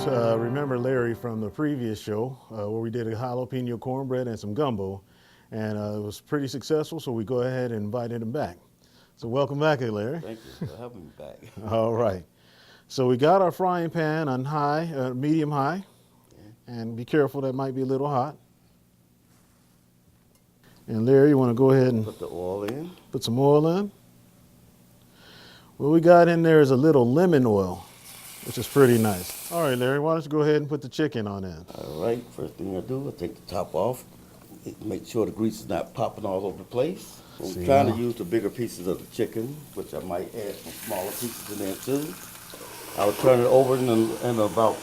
folks, remember Larry from the previous show where we did a jalapeno cornbread and some gumbo, and it was pretty successful, so we go ahead and invited him back. So welcome back, Larry. Thank you for having me back. All right. So we got our frying pan on high, medium high, and be careful, that might be a little hot. And Larry, you want to go ahead and put the oil in. Put some oil in. What we got in there is a little lemon oil, which is pretty nice. All right, Larry, why don't you go ahead and put the chicken on in. All right, first thing I do, I take the top off, make sure the grease is not popping all over the place. I'm trying to use the bigger pieces of the chicken, which I might add some smaller pieces in there too. I will turn it over in about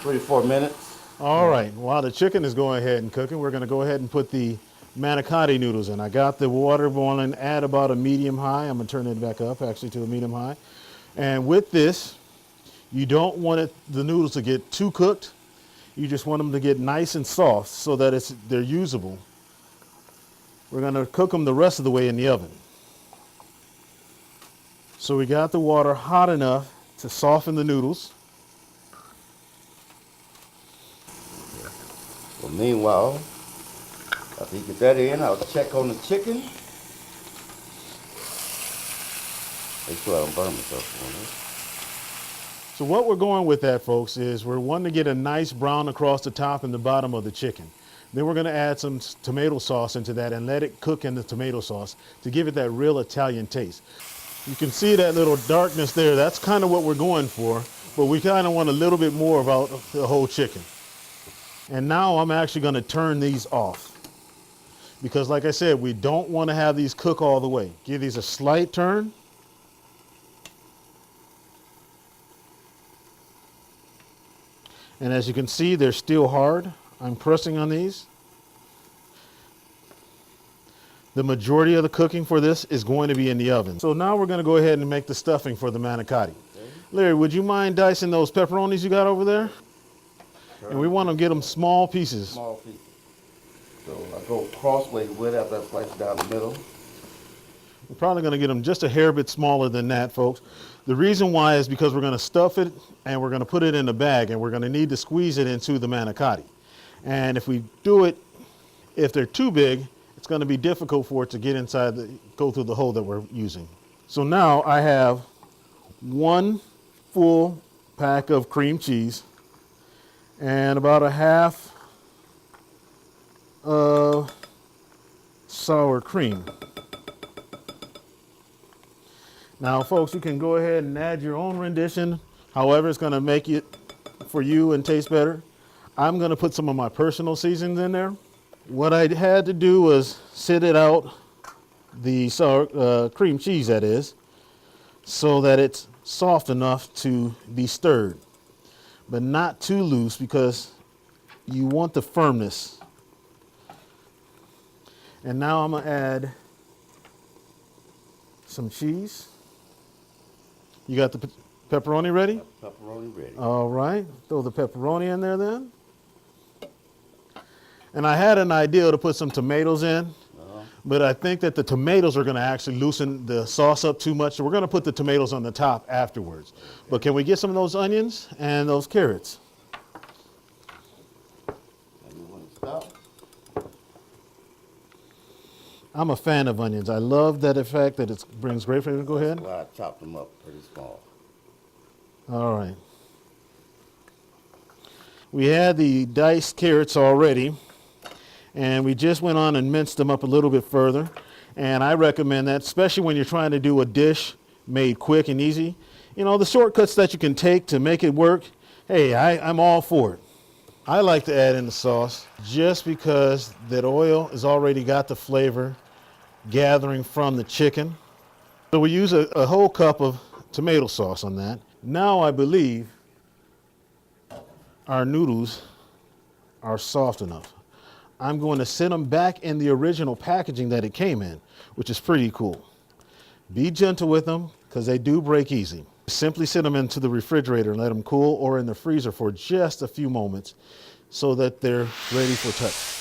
3 or 4 minutes. All right, while the chicken is going ahead and cooking, we're gonna go ahead and put the Manicotti noodles in. I got the water boiling at about a medium high. I'm gonna turn it back up actually to a medium high. And with this, you don't want the noodles to get too cooked. You just want them to get nice and soft so that they're usable. We're gonna cook them the rest of the way in the oven. So we got the water hot enough to soften the noodles. Well, meanwhile, after you get that in, I'll check on the chicken. Make sure I don't burn myself on this. So what we're going with that, folks, is we're wanting to get a nice brown across the top and the bottom of the chicken. Then we're going to add some tomato sauce into that and let it cook in the tomato sauce to give it that real Italian taste. You can see that little darkness there. That's kind of what we're going for, but we kind of want a little bit more about the whole chicken. And now I'm actually going to turn these off because, like I said, we don't want to have these cook all the way. Give these a slight turn. And as you can see, they're still hard. I'm pressing on these. The majority of the cooking for this is going to be in the oven. So now we're going to go ahead and make the stuffing for the manicotti. Okay. Larry, would you mind dicing those pepperonis you got over there? Sure. And we want to get them small pieces. Small pieces. So I go crossways with it after I slice it down the middle. We're probably going to get them just a hair bit smaller than that, folks. The reason why is because we're going to stuff it and we're going to put it in a bag and we're going to need to squeeze it into the manicotti. And if we do it, if they're too big, it's going to be difficult for it to get inside, go through the hole that we're using. So now I have 1 full pack of cream cheese and about a half of sour cream. Now, folks, you can go ahead and add your own rendition, however it's going to make it for you and taste better. I'm going to put some of my personal seasonings in there. What I had to do was sit it out, the sour cream cheese that is, so that it's soft enough to be stirred, but not too loose because you want the firmness. And now I'm going to add some cheese. You got the pepperoni ready? Pepperoni ready. All right, throw the pepperoni in there then. And I had an idea to put some tomatoes in, but I think that the tomatoes are going to actually loosen the sauce up too much, so we're going to put the tomatoes on the top afterwards. Okay. But can we get some of those onions and those carrots? Stop. I'm a fan of onions. I love that effect that it brings great flavor. Go ahead. That's why I chopped them up pretty small. All right. We had the diced carrots already, and we just went on and minced them up a little bit further. And I recommend that, especially when you're trying to do a dish made quick and easy. You know, the shortcuts that you can take to make it work, hey, I'm all for it. I like to add in the sauce just because that oil has already got the flavor gathering from the chicken. So we use a whole cup of tomato sauce on that. Now I believe our noodles are soft enough. I'm going to sit them back in the original packaging that it came in, which is pretty cool. Be gentle with them because they do break easy. Simply sit them into the refrigerator and let them cool, or in the freezer for just a few moments so that they're ready for touch.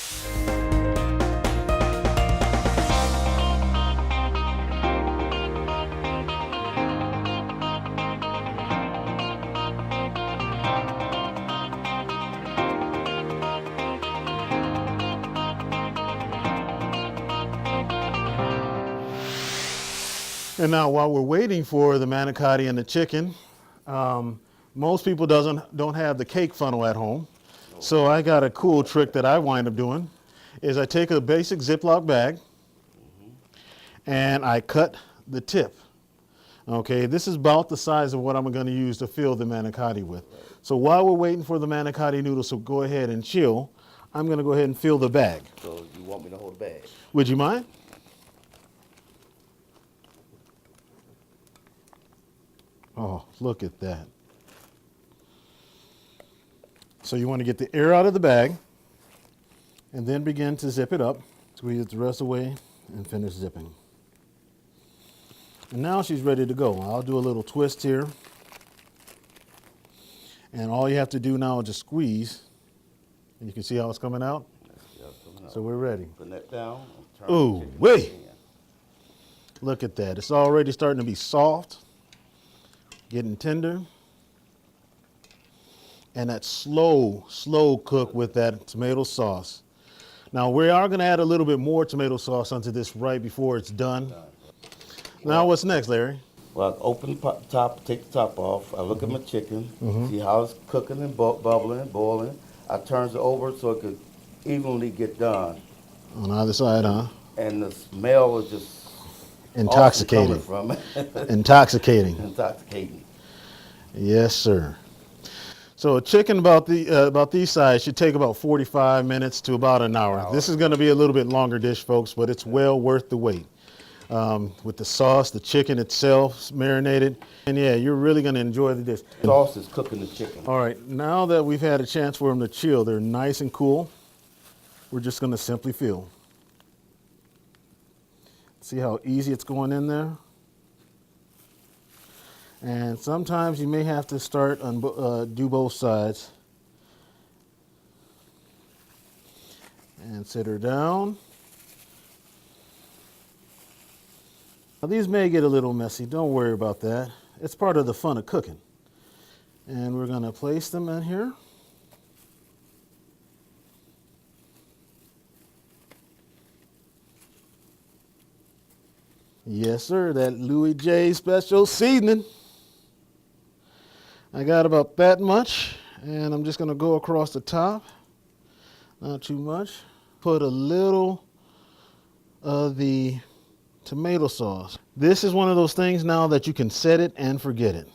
And now while we're waiting for the manicotti and the chicken, most people don't have the cake funnel at home. So I got a cool trick that I wind up doing is I take a basic Ziploc bag and I cut the tip. Okay, this is about the size of what I'm going to use to fill the manicotti with. So while we're waiting for the manicotti noodles to go ahead and chill, I'm going to go ahead and fill the bag. So you want me to hold the bag? Would you mind? Oh, look at that. So you want to get the air out of the bag and then begin to zip it up. Squeeze it the rest of the way and finish zipping. And now she's ready to go. I'll do a little twist here. And all you have to do now is just squeeze. And you can see how it's coming out. So we're ready. Put that down. Ooh, wait. Look at that. It's already starting to be soft, getting tender. And that slow cook with that tomato sauce. Now we are going to add a little bit more tomato sauce onto this right before it's done. Now what's next, Larry? Well, I open the top, take the top off. I look at my chicken, see how it's cooking and bubbling, boiling. I turns it over so it could evenly get done. On either side, huh? And the smell is just intoxicating. Awesome coming from it. Intoxicating. Intoxicating. Yes, sir. So a chicken about these size should take about 45 minutes to about an hour. This is going to be a little bit longer dish, folks, but it's well worth the wait. With the sauce, the chicken itself marinated, and yeah, you're really going to enjoy the dish. The sauce is cooking the chicken. All right, now that we've had a chance for them to chill, they're nice and cool. We're just going to simply fill. See how easy it's going in there? And sometimes you may have to start on do both sides. And sit her down. Now these may get a little messy. Don't worry about that. It's part of the fun of cooking. And we're going to place them in here. Yes, sir, that Louis J special seasoning. I got about that much, and I'm just going to go across the top. Not too much. Put a little of the tomato sauce. This is one of those things now that you can set it and forget it.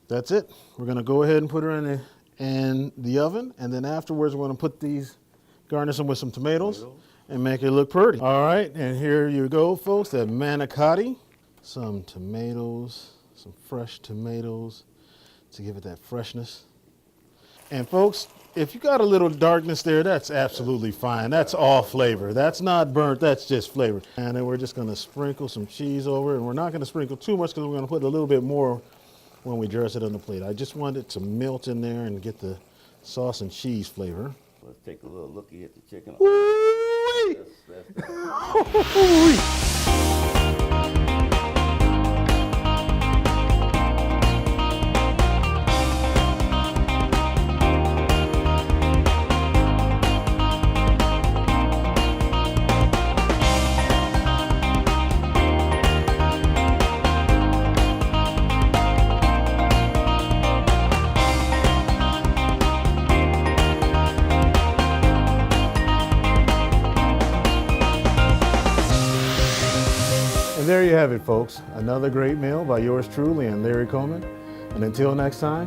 That's it. We're going to go ahead and put her in the oven, and then afterwards we're going to put these, garnish them with some tomatoes and make it look pretty. All right, and here you go, folks, that manicotti. Some tomatoes, some fresh tomatoes to give it that freshness. And folks, if you got a little darkness there, that's absolutely fine. That's all flavor. That's not burnt, that's just flavor. And then we're just gonna sprinkle some cheese over it. And we're not gonna sprinkle too much because we're gonna put a little bit more when we dress it on the plate. I just want it to melt in there and get the sauce and cheese flavor. Let's take a little looky at the chicken. Woo-wee! There you have it, folks. Another great meal by yours truly and Larry Coleman. And until next time,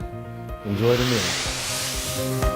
enjoy the meal.